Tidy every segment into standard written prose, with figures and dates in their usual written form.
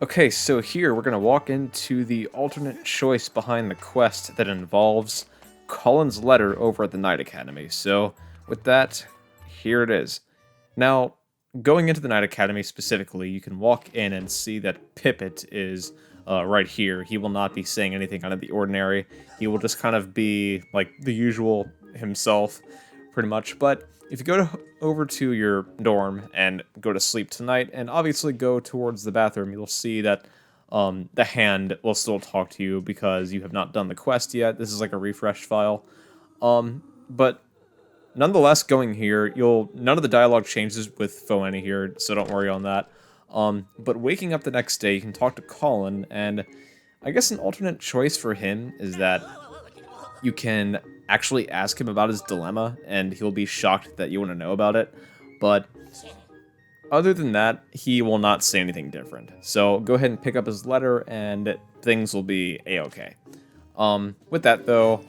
Okay, so here we're going to walk into the alternate choice behind the quest that involves Colin's letter over at the Knight Academy. So, with that, here it is. Now, going into the Knight Academy specifically, you can walk in and see that Pippet is right here. He will not be saying anything out of the ordinary. He will just kind of be like the usual himself, pretty much. But if you over to your dorm and go to sleep tonight, and obviously go towards the bathroom, you'll see that the hand will still talk to you because you have not done the quest yet. This is like a refresh file. But nonetheless, going here, none of the dialogue changes with Foeni here, so don't worry on that. But waking up the next day, you can talk to Cawlin, and I guess an alternate choice for him is that you can actually ask him about his dilemma, and he'll be shocked that you want to know about it. But other than that, he will not say anything different. So go ahead and pick up his letter, and things will be a-okay. With that, though,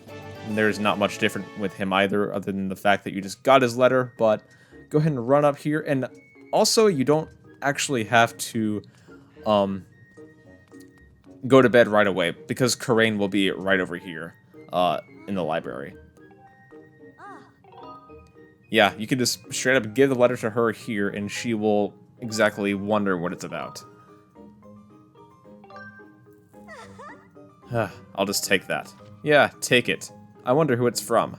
there's not much different with him either, other than the fact that you just got his letter. But go ahead and run up here, and also you don't actually have to go to bed right away, because Karain will be right over here in the library. Yeah, you can just straight up give the letter to her here, and she will exactly wonder what it's about. I'll just take that. Yeah, take it. I wonder who it's from.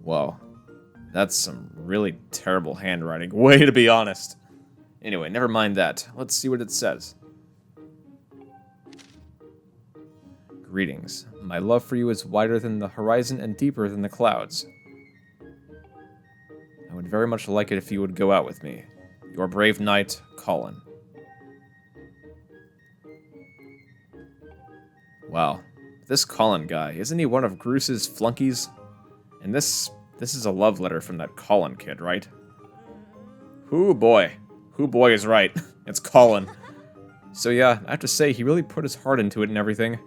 Whoa. That's some really terrible handwriting. Way to be honest. Anyway, never mind that. Let's see what it says. Greetings. My love for you is wider than the horizon and deeper than the clouds. I would very much like it if you would go out with me. Your brave knight, Cawlin. Wow. This Cawlin guy, isn't he one of Groos's flunkies? And this is a love letter from that Cawlin kid, right? Whoo boy. Whoo boy is right. It's Cawlin. So yeah, I have to say, he really put his heart into it and everything.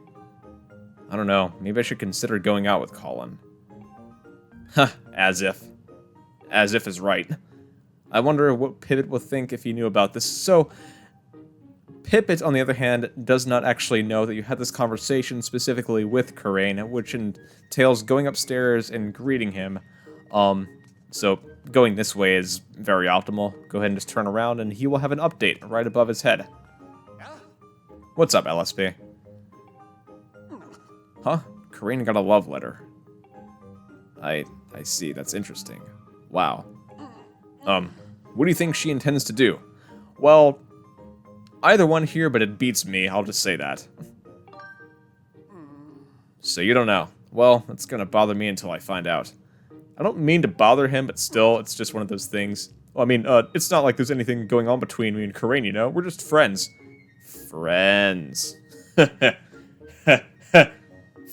I don't know, maybe I should consider going out with Cawlin. Huh, as if. As if is right. I wonder what Pippet will think if he knew about this. So, Pippet, on the other hand, does not actually know that you had this conversation specifically with Karain, which entails going upstairs and greeting him. So going this way is very optimal. Go ahead and just turn around, and he will have an update right above his head. What's up, LSP? Huh? Karain got a love letter. I see. That's interesting. Wow. What do you think she intends to do? Well, either one here, but it beats me. I'll just say that. So you don't know. Well, that's gonna bother me until I find out. I don't mean to bother him, but still, it's just one of those things. Well, I mean, it's not like there's anything going on between me and Karain, you know? We're just friends. Friends.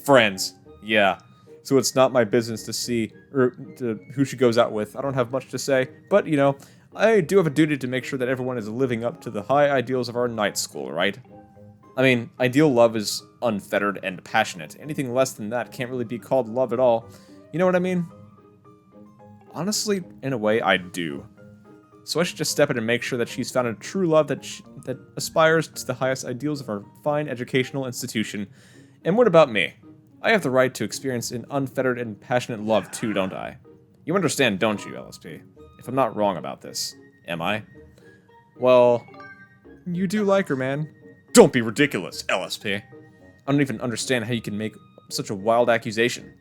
Friends. Yeah. So it's not my business to see who she goes out with. I don't have much to say, but, you know, I do have a duty to make sure that everyone is living up to the high ideals of our night school, right? I mean, ideal love is unfettered and passionate. Anything less than that can't really be called love at all. You know what I mean? Honestly, in a way, I do. So I should just step in and make sure that she's found a true love that aspires to the highest ideals of our fine educational institution. And what about me? I have the right to experience an unfettered and passionate love too, don't I? You understand, don't you, LSP? If I'm not wrong about this. Am I? Well, you do like her, man. Don't be ridiculous, LSP. I don't even understand how you can make such a wild accusation.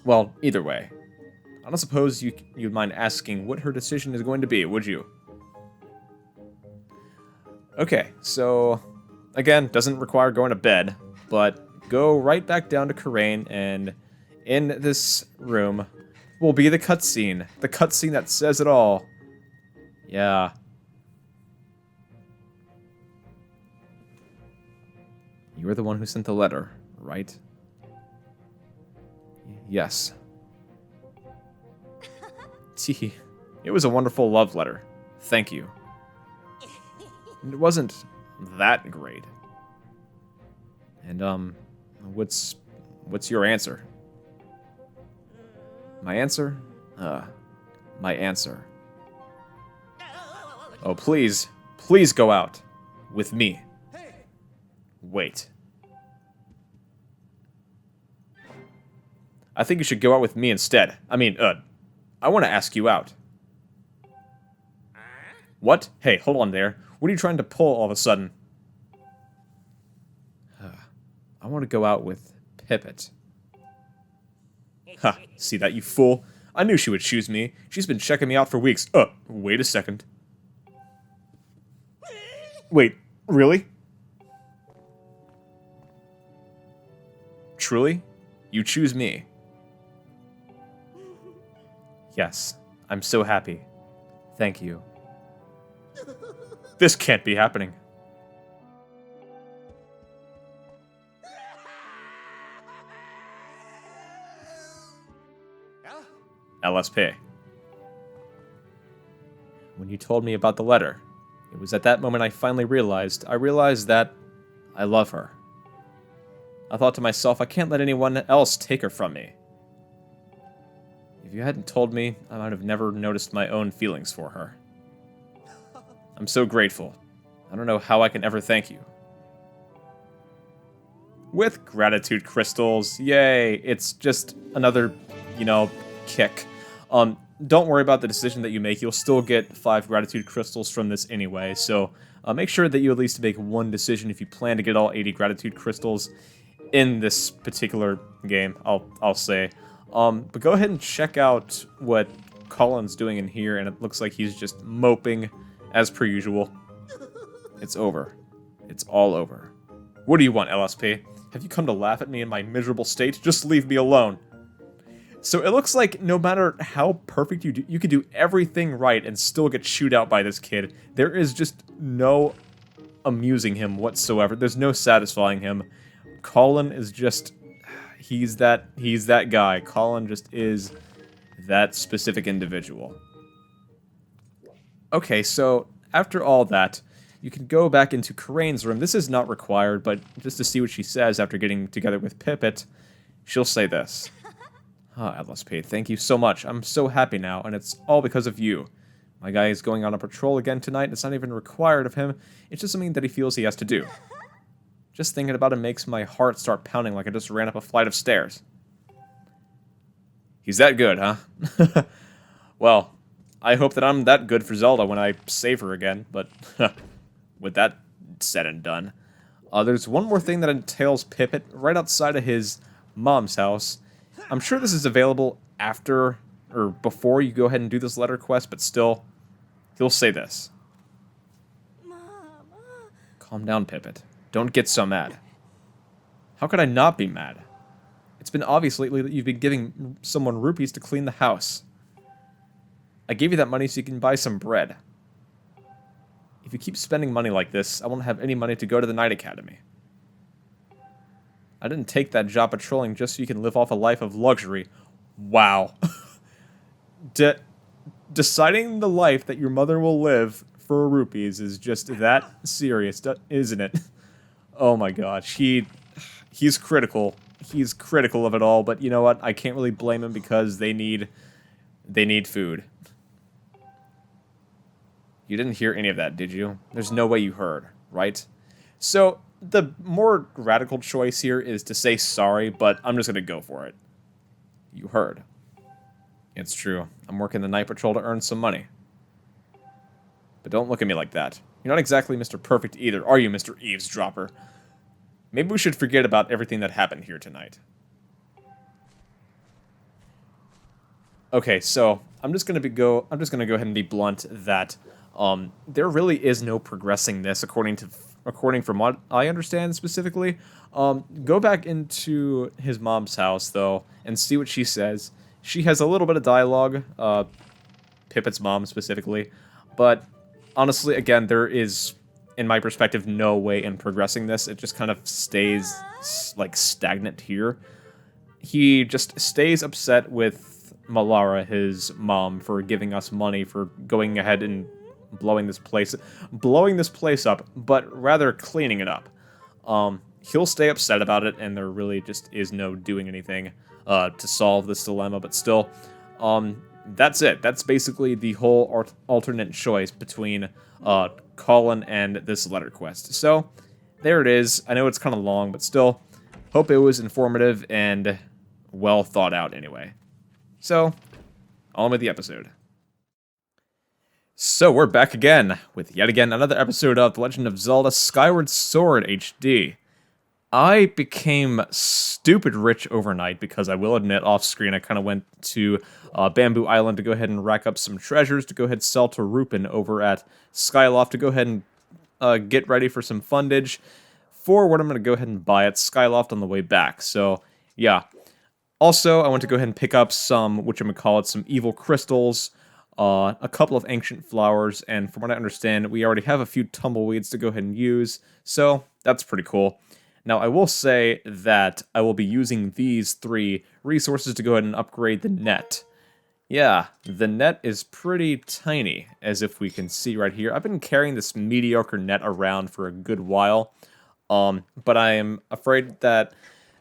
Well, either way. I don't suppose you'd mind asking what her decision is going to be, would you? Okay, so, again, doesn't require going to bed, but go right back down to Karain, and in this room will be the cutscene that says it all. Yeah. You were the one who sent the letter, right? Yes. Tee, it was a wonderful love letter. Thank you. It wasn't that great. And, what's your answer? My answer? My answer. Oh, please. Please go out. With me. Wait. I think you should go out with me instead. I mean, I want to ask you out. What? Hey, hold on there. What are you trying to pull all of a sudden? I want to go out with Pippet. Ha, see that, you fool? I knew she would choose me. She's been checking me out for weeks. Wait a second. Wait, really? Truly? You choose me? Yes, I'm so happy. Thank you. This can't be happening. LSP. When you told me about the letter, it was at that moment I finally realized that I love her. I thought to myself, I can't let anyone else take her from me. If you hadn't told me, I might have never noticed my own feelings for her. I'm so grateful. I don't know how I can ever thank you. With gratitude crystals, yay, it's just another, kick. Don't worry about the decision that you make. You'll still get 5 gratitude crystals from this anyway, so make sure that you at least make one decision if you plan to get all 80 gratitude crystals in this particular game, I'll say. But go ahead and check out what Cawlin's doing in here, and it looks like he's just moping as per usual. It's over. It's all over. What do you want, LSP? Have you come to laugh at me in my miserable state? Just leave me alone. So it looks like no matter how perfect you do, you could do everything right and still get chewed out by this kid. There is just no amusing him whatsoever. There's no satisfying him. Cawlin is just... He's that guy. Cawlin just is that specific individual. Okay, so after all that, you can go back into Karane's room. This is not required, but just to see what she says after getting together with Pippet, she'll say this. LSP, thank you so much. I'm so happy now, and it's all because of you. My guy is going on a patrol again tonight. It's not even required of him. It's just something that he feels he has to do. Just thinking about it makes my heart start pounding like I just ran up a flight of stairs. He's that good, huh? Well, I hope that I'm that good for Zelda when I save her again, but with that said and done. There's one more thing that entails Pippet right outside of his mom's house. I'm sure this is available after or before you go ahead and do this letter quest, but still, he'll say this. Mama. Calm down, Pippet. Don't get so mad. How could I not be mad? It's been obvious lately that you've been giving someone rupees to clean the house. I gave you that money so you can buy some bread. If you keep spending money like this, I won't have any money to go to the Night Academy. I didn't take that job patrolling just so you can live off a life of luxury. Wow. Deciding the life that your mother will live for rupees is just that serious, isn't it? Oh my gosh, he's critical. He's critical of it all, but you know what? I can't really blame him because they need food. You didn't hear any of that, did you? There's no way you heard, right? So, the more radical choice here is to say sorry, but I'm just gonna go for it. You heard. It's true. I'm working the night patrol to earn some money. But don't look at me like that. You're not exactly Mr. Perfect either, are you, Mr. Eavesdropper? Maybe we should forget about everything that happened here tonight. Okay, so I'm just gonna go ahead and be blunt that there really is no progressing this according from what I understand specifically. Go back into his mom's house though and see what she says. She has a little bit of dialogue, Pippet's mom specifically, but honestly, again, there is, in my perspective, no way in progressing this. It just kind of stays, like, stagnant here. He just stays upset with Malara, his mom, for giving us money, for going ahead and blowing this place up, but rather cleaning it up. He'll stay upset about it, and there really just is no doing anything to solve this dilemma, but still, that's it. That's basically the whole alternate choice between Cawlin and this letter quest. So, there it is. I know it's kind of long, but still, hope it was informative and well thought out anyway. So, on with the episode. So, we're back again with yet again another episode of The Legend of Zelda Skyward Sword HD. I became stupid rich overnight because I will admit, off screen, I kind of went to Bamboo Island to go ahead and rack up some treasures to go ahead and sell to Rupin over at Skyloft to go ahead and get ready for some fundage for what I'm going to go ahead and buy at Skyloft on the way back. So, yeah. Also, I want to go ahead and pick up some, whatchamacallit, some evil crystals, a couple of ancient flowers, and from what I understand, we already have a few tumbleweeds to go ahead and use, so that's pretty cool. Now, I will say that I will be using these 3 resources to go ahead and upgrade the net. Yeah, the net is pretty tiny, as if we can see right here. I've been carrying this mediocre net around for a good while, but I am afraid that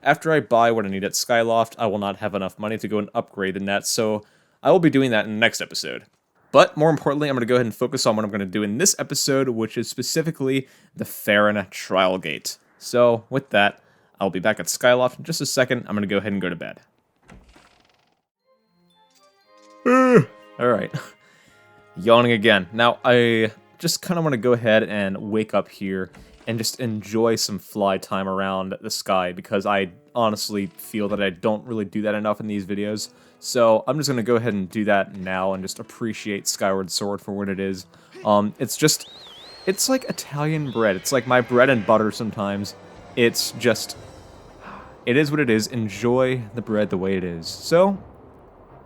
after I buy what I need at Skyloft, I will not have enough money to go and upgrade the net, so I will be doing that in the next episode. But more importantly, I'm going to go ahead and focus on what I'm going to do in this episode, which is specifically the Faron Trial Gate. So, with that, I'll be back at Skyloft in just a second. I'm going to go ahead and go to bed. Alright. Yawning again. Now, I just kind of want to go ahead and wake up here and just enjoy some fly time around the sky, because I honestly feel that I don't really do that enough in these videos. So, I'm just going to go ahead and do that now and just appreciate Skyward Sword for what it is. It's like Italian bread. It's like my bread and butter sometimes. It's just, it is what it is. Enjoy the bread the way it is. So,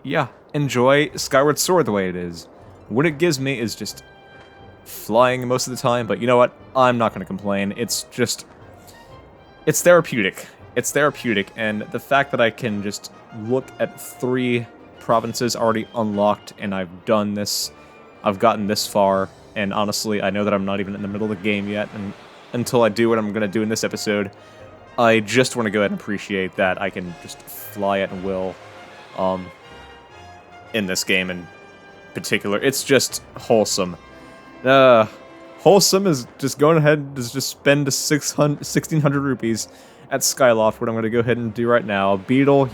yeah, enjoy Skyward Sword the way it is. What it gives me is just flying most of the time, but you know what? I'm not going to complain. It's therapeutic. It's therapeutic, and the fact that I can just look at 3 provinces already unlocked, and I've done this, I've gotten this far, and honestly, I know that I'm not even in the middle of the game yet, and until I do what I'm going to do in this episode, I just want to go ahead and appreciate that I can just fly at will, in this game in particular. It's just wholesome. Wholesome is just going ahead and just spend 1,600 rupees at Skyloft, what I'm going to go ahead and do right now. Beetle,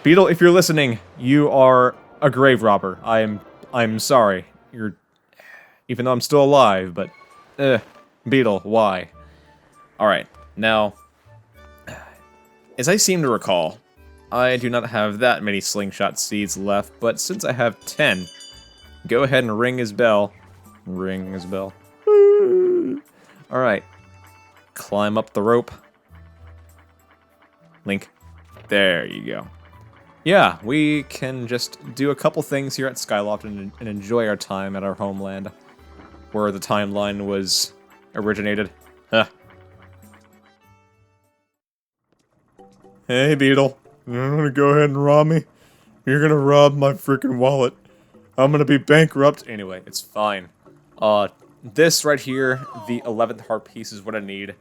Beetle, if you're listening, you are a grave robber. I'm sorry. Even though I'm still alive, but, Beetle, why? Alright, now, as I seem to recall, I do not have that many slingshot seeds left, but since I have 10, go ahead and ring his bell. Ring his bell. Alright, climb up the rope. Link. There you go. Yeah, we can just do a couple things here at Skyloft and enjoy our time at our homeland, where the timeline was originated. Huh. Hey, Beetle. You're gonna go ahead and rob me? You're gonna rob my freaking wallet. I'm gonna be bankrupt. Anyway, it's fine. This right here, the 11th heart piece, is what I need.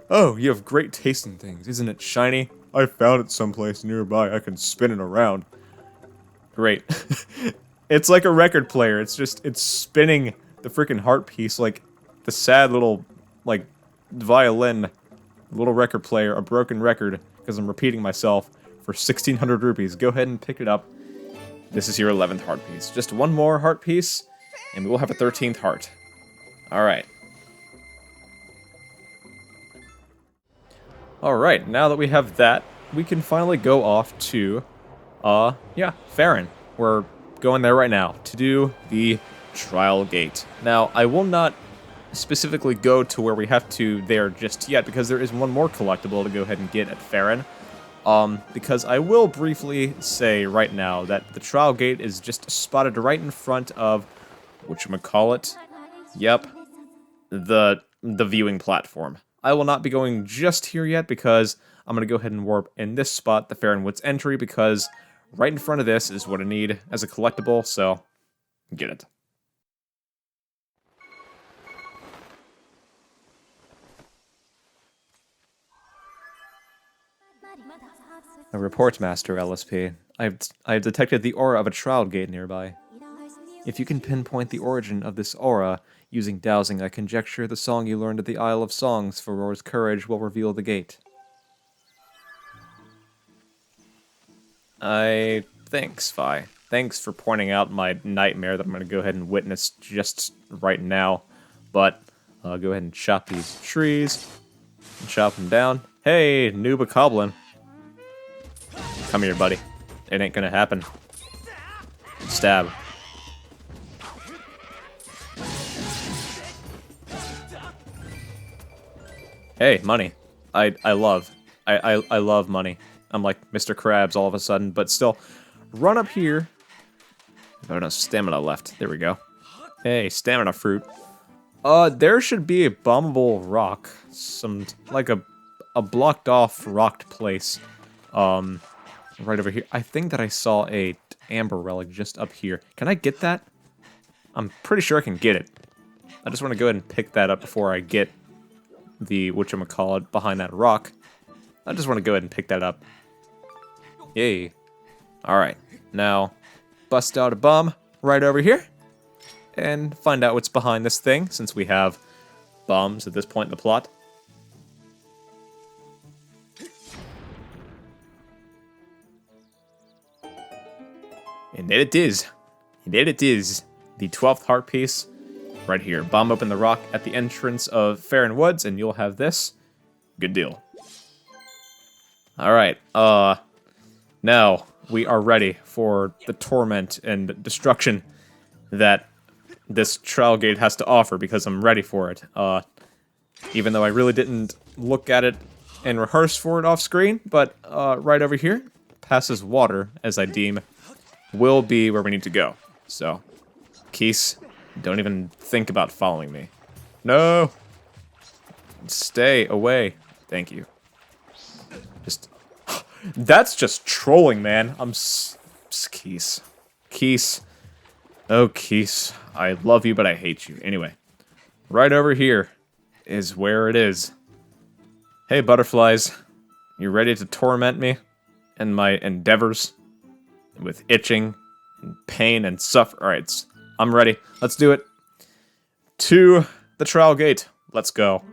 Oh, you have great taste in things. Isn't it shiny? I found it someplace nearby. I can spin it around. Great. It's like a record player. It's spinning the freaking heart piece like the sad little, like, violin, little record player, a broken record, because I'm repeating myself, for 1,600 rupees. Go ahead and pick it up. This is your 11th heart piece. Just one more heart piece, and we will have a 13th heart. Alright. Alright, now that we have that, we can finally go off to, Faron. We're going there right now to do the Trial Gate. Now, I will not specifically go to where we have to there just yet, because there is one more collectible to go ahead and get at Faron. Because I will briefly say right now that the Trial Gate is just spotted right in front of, whatchamacallit? Yep, the viewing platform. I will not be going just here yet because I'm going to go ahead and warp in this spot, the Faron Woods entry, because right in front of this is what I need as a collectible, so get it. A report, Master LSP. I've detected the aura of a trial gate nearby. If you can pinpoint the origin of this aura using dowsing, I conjecture the song you learned at the Isle of Songs for Roar's courage will reveal the gate. Thanks, Vi. Thanks for pointing out my nightmare that I'm going to go ahead and witness just right now. But, I'll go ahead and chop these trees. And chop them down. Hey, noob Cawlin. Come here, buddy. It ain't gonna happen. Stab. Hey, money. I love money. I'm like Mr. Krabs all of a sudden, but still. Run up here. Oh no, stamina left. There we go. Hey, stamina fruit. There should be a bombable rock. Like a blocked off rocked place. Right over here. I think that I saw a amber relic just up here. Can I get that? I'm pretty sure I can get it. I just want to go ahead and pick that up before I get the whatchamacallit behind that rock. I just want to go ahead and pick that up. Yay. Alright. Now, bust out a bomb right over here. And find out what's behind this thing, since we have bombs at this point in the plot. And there it is. And there it is. The 12th heart piece. Right here. Bomb open the rock at the entrance of Faron Woods, and you'll have this. Good deal. Alright, now we are ready for the torment and destruction that this trial gate has to offer, because I'm ready for it. Even though I really didn't look at it and rehearse for it off screen, but right over here, passes water, as I deem, will be where we need to go. So, Keese, don't even think about following me. No! Stay away. Thank you. Just... That's just trolling, man. Keese. Keese. Oh, Keese. I love you, but I hate you. Anyway. Right over here is where it is. Hey, butterflies. You ready to torment me? And my endeavors? With itching, and pain, and suffer. Alright, I'm ready. Let's do it. To the trial gate. Let's go.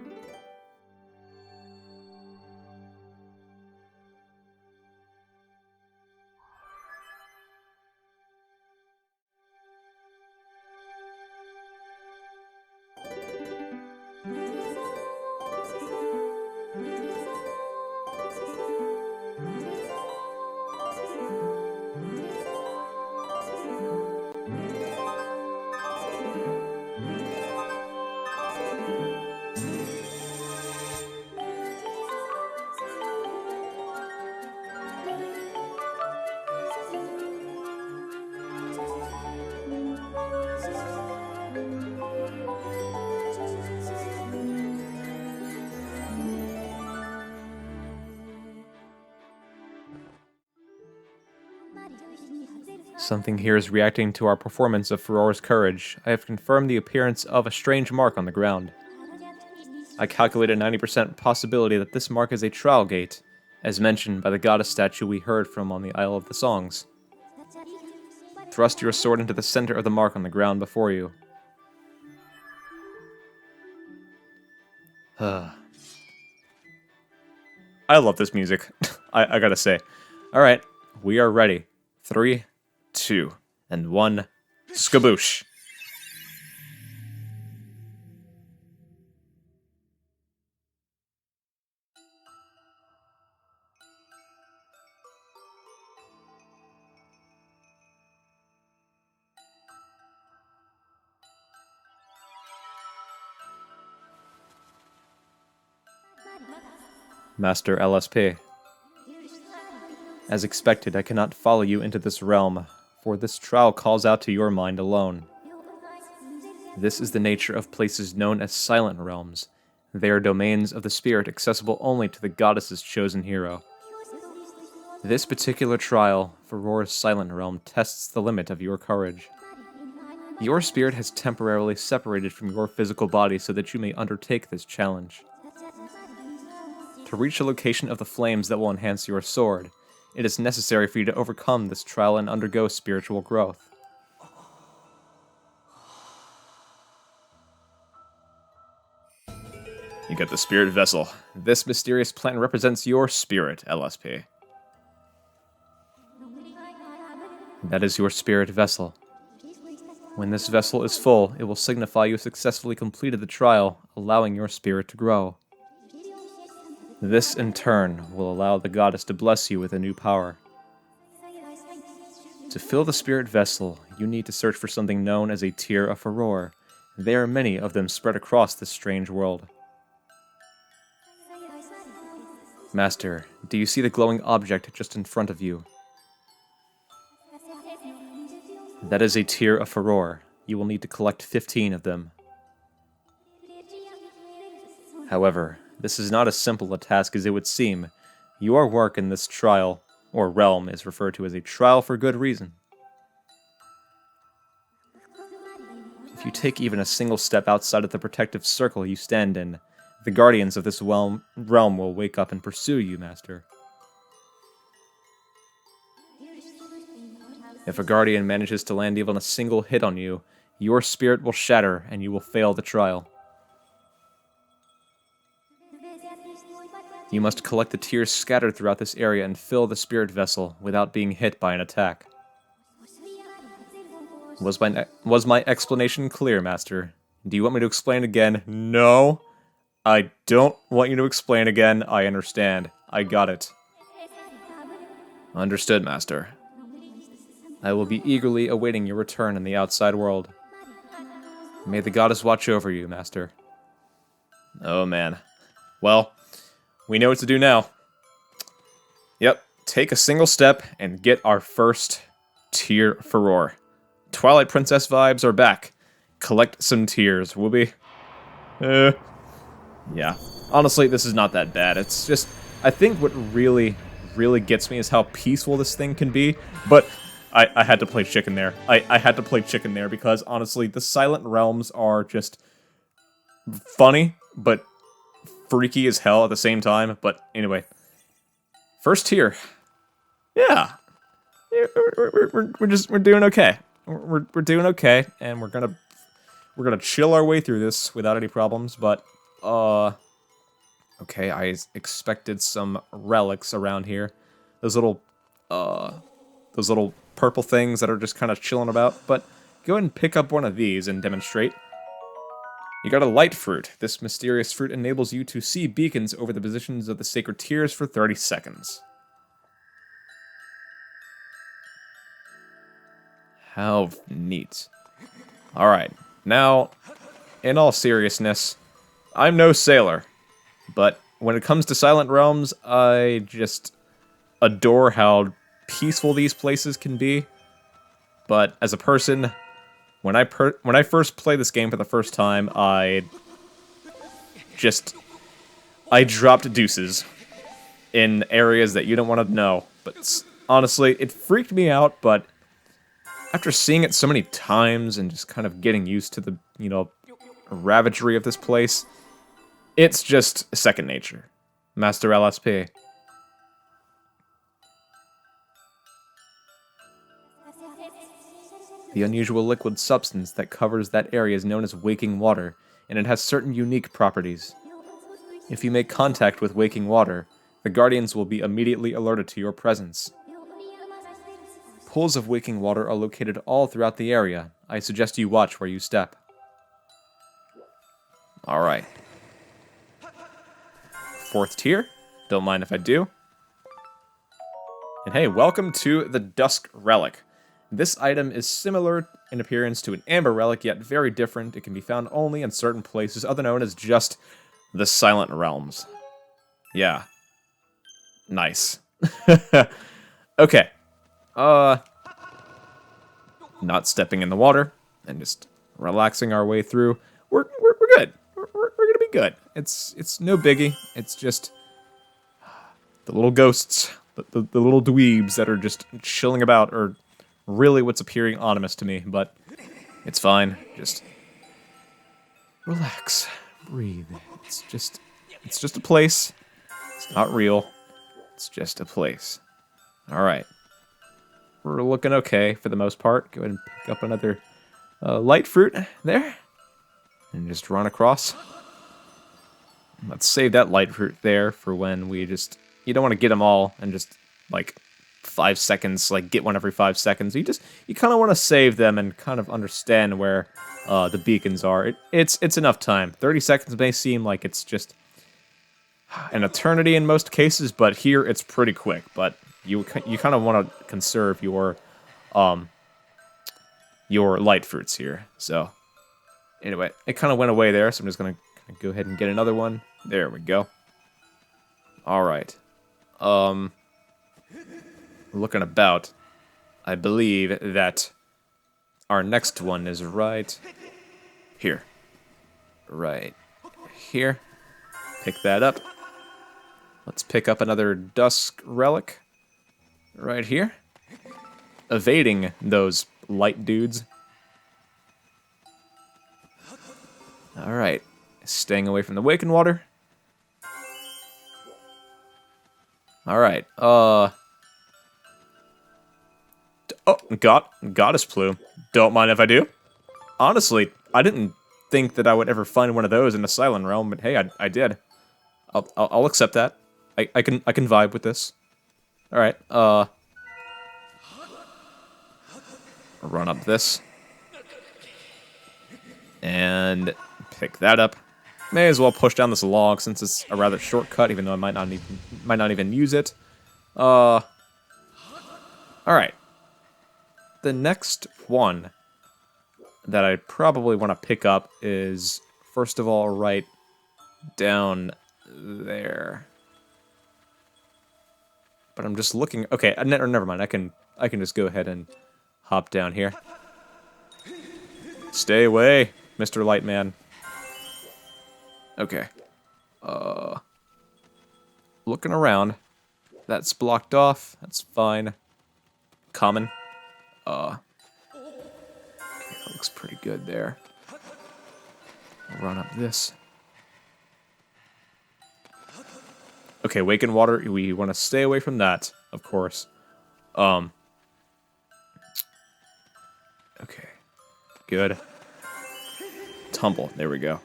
Something here is reacting to our performance of Faron's courage. I have confirmed the appearance of a strange mark on the ground. I calculate a 90% possibility that this mark is a trial gate, as mentioned by the goddess statue we heard from on the Isle of the Songs. Thrust your sword into the center of the mark on the ground before you. I love this music, I gotta say. Alright, we are ready. 3, 2, and 1. Skaboosh! Master LSP. As expected, I cannot follow you into this realm, for this trial calls out to your mind alone. This is the nature of places known as Silent Realms. They are domains of the spirit accessible only to the goddess's chosen hero. This particular trial, Faron's Silent Realm, tests the limit of your courage. Your spirit has temporarily separated from your physical body so that you may undertake this challenge. To reach the location of the flames that will enhance your sword, It is necessary for you to overcome this trial and undergo spiritual growth. You get the Spirit Vessel. This mysterious plant represents your spirit, LSP. That is your Spirit Vessel. When this vessel is full, it will signify you successfully completed the trial, allowing your spirit to grow. This, in turn, will allow the goddess to bless you with a new power. To fill the Spirit Vessel, you need to search for something known as a Tear of Furore. There are many of them spread across this strange world. Master, do you see the glowing object just in front of you? That is a Tear of Furore. You will need to collect 15 of them. However, this is not as simple a task as it would seem. Your work in this trial, or realm, is referred to as a trial for good reason. If you take even a single step outside of the protective circle you stand in, the guardians of this realm will wake up and pursue you, Master. If a guardian manages to land even a single hit on you, your spirit will shatter and you will fail the trial. You must collect the tears scattered throughout this area and fill the Spirit Vessel without being hit by an attack. Was my explanation clear, Master? Do you want me to explain again? No. I don't want you to explain again. I understand. I got it. Understood, Master. I will be eagerly awaiting your return in the outside world. May the goddess watch over you, Master. Oh, man. Well, we know what to do now. Yep, take a single step and get our first Tear Furore. Twilight Princess vibes are back. Collect some tears, Wooby. Yeah. Honestly, this is not that bad. It's just, I think what really gets me is how peaceful this thing can be, but I had to play chicken there. I had to play chicken there because, honestly, the Silent Realms are just funny, but freaky as hell at the same time. But anyway, first tier. Yeah. We're doing okay. We're doing okay, and we're gonna chill our way through this without any problems, but, okay, I expected some relics around here. Those little purple things that are just kind of chilling about, but go ahead and pick up one of these and demonstrate. You got a light fruit. This mysterious fruit enables you to see beacons over the positions of the sacred tears for 30 seconds. How neat. Alright, now, in all seriousness, I'm no sailor, but when it comes to Silent Realms, I just adore how peaceful these places can be. But as a person, when I first played this game for the first time, I dropped deuces in areas that you don't want to know. But honestly, it freaked me out, but after seeing it so many times and just kind of getting used to the, ravagery of this place, it's just second nature. Master LSP. The unusual liquid substance that covers that area is known as waking water, and it has certain unique properties. If you make contact with waking water, the guardians will be immediately alerted to your presence. Pools of waking water are located all throughout the area. I suggest you watch where you step. Alright. Fourth tier. Don't mind if I do. And hey, welcome to the Dusk Relic. This item is similar in appearance to an Amber Relic, yet very different. It can be found only in certain places, other known as just the Silent Realms. Yeah. Nice. Okay. Not stepping in the water and just relaxing our way through. We're good. We're gonna be good. It's no biggie. It's just the little ghosts, the little dweebs that are just chilling about are really what's appearing ominous to me, but it's fine. Just relax, breathe. It's just a place. It's not real. It's just a place. Alright. We're looking okay for the most part. Go ahead and pick up another light fruit there. And just run across. Let's save that light fruit there for when we just... You don't want to get them all and just, like, 5 seconds, like, get one every 5 seconds. You kind of want to save them and kind of understand where the beacons are. It's enough time. 30 seconds may seem like it's just an eternity in most cases, but here it's pretty quick. But you kind of want to conserve your light fruits here. So, anyway, it kind of went away there, so I'm just going to go ahead and get another one. There we go. Alright. Looking about, I believe that our next one is right here. Right here. Pick that up. Let's pick up another Dusk Relic right here. Evading those light dudes. Alright. Staying away from the Waken Water. Alright, oh, Goddess Plume. Don't mind if I do. Honestly, I didn't think that I would ever find one of those in the Silent Realm, but hey, I did. I'll accept that. I can vibe with this. Alright, run up this. And pick that up. May as well push down this log since it's a rather shortcut, even though I might not even use it. Alright. The next one that I probably want to pick up is, first of all, right down there. But I'm just looking... Okay, never mind. I can just go ahead and hop down here. Stay away, Mr. Lightman. Okay. Looking around. That's blocked off. That's fine. Common. Okay, that looks pretty good there. I'll run up this. Okay, Waken Water. We want to stay away from that, of course. Okay. Good. Tumble. There we go.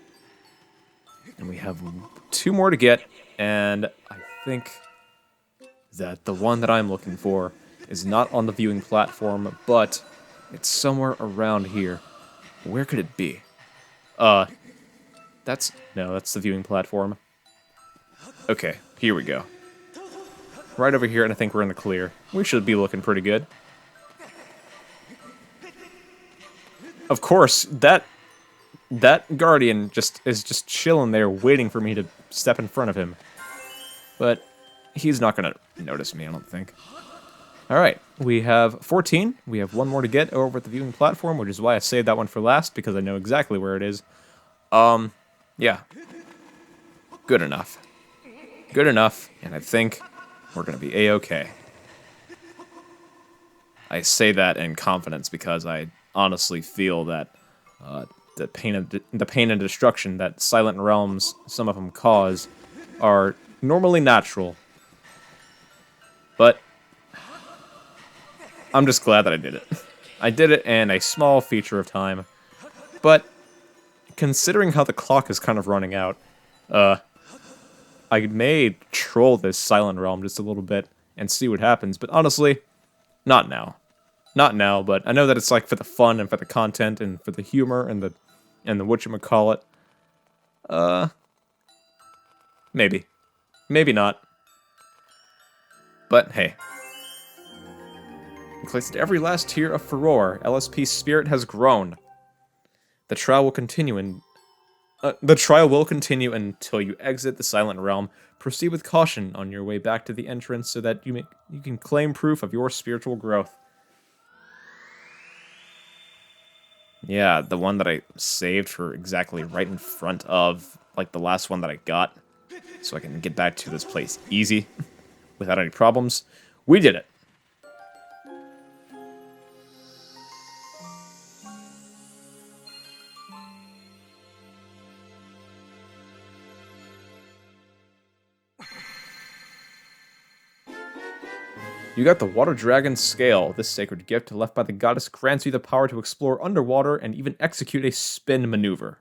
And we have 2 more to get, and I think that the one that I'm looking for is not on the viewing platform, but it's somewhere around here. Where could it be? That's the viewing platform. Okay, here we go. Right over here, and I think we're in the clear. We should be looking pretty good. Of course, that Guardian is just chilling there, waiting for me to step in front of him. But he's not gonna notice me, I don't think. Alright, we have 14. We have 1 more to get over at the viewing platform, which is why I saved that one for last, because I know exactly where it is. Yeah. Good enough. Good enough, and I think we're gonna be A-okay. I say that in confidence because I honestly feel that the pain and destruction that Silent Realms, some of them cause, are normally natural. But I'm just glad that I did it. I did it in a small feature of time. But considering how the clock is kind of running out, I may troll this Silent Realm just a little bit and see what happens. But honestly, not now. Not now, but I know that it's like for the fun and for the content and for the humor and the whatchamacallit. Maybe. Maybe not. But hey. Collected every last tear of furore. LSP's spirit has grown. The trial will continue until you exit the Silent Realm. Proceed with caution on your way back to the entrance so that you can claim proof of your spiritual growth. Yeah, the one that I saved for exactly right in front of, like, the last one that I got. So I can get back to this place easy, without any problems. We did it! You got the Water Dragon Scale. This sacred gift left by the goddess grants you the power to explore underwater and even execute a spin maneuver.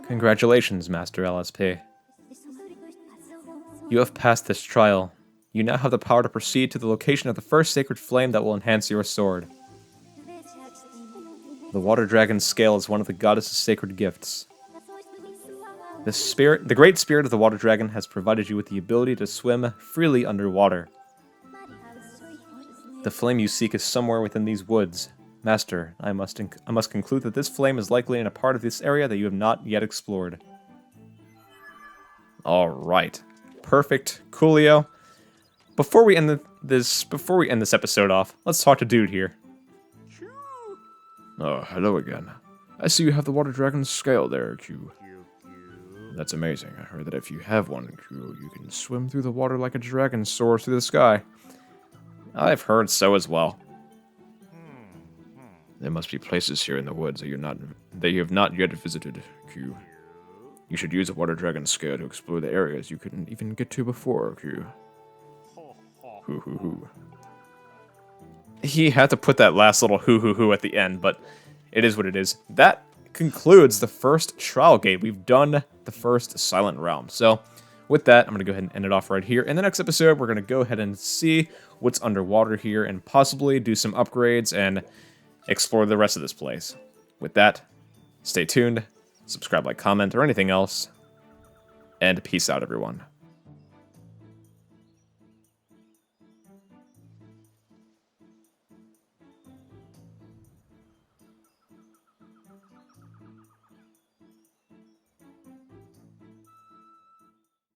Congratulations, Master LSP. You have passed this trial. You now have the power to proceed to the location of the first sacred flame that will enhance your sword. The Water Dragon's Scale is one of the goddess's sacred gifts. The great spirit of the Water Dragon has provided you with the ability to swim freely underwater. The flame you seek is somewhere within these woods. Master, I must conclude that this flame is likely in a part of this area that you have not yet explored. Alright. Perfect. Coolio. Before we end this episode off, let's talk to Dude here. Oh, hello again. I see you have the Water Dragon's Scale there, Q. That's amazing. I heard that if you have one, Q, you can swim through the water like a dragon soars through the sky. I've heard so as well. There must be places here in the woods that you have not yet visited, Q. You should use a Water Dragon Scale to explore the areas you couldn't even get to before, Q. Hoo hoo hoo. He had to put that last little hoo hoo hoo at the end, but it is what it is. That concludes the first trial gate. We've done the first Silent Realm. So with that, I'm going to go ahead and end it off right here. In the next episode, we're going to go ahead and see what's underwater here and possibly do some upgrades and explore the rest of this place. With that, stay tuned, subscribe, like, comment, or anything else, and peace out, everyone.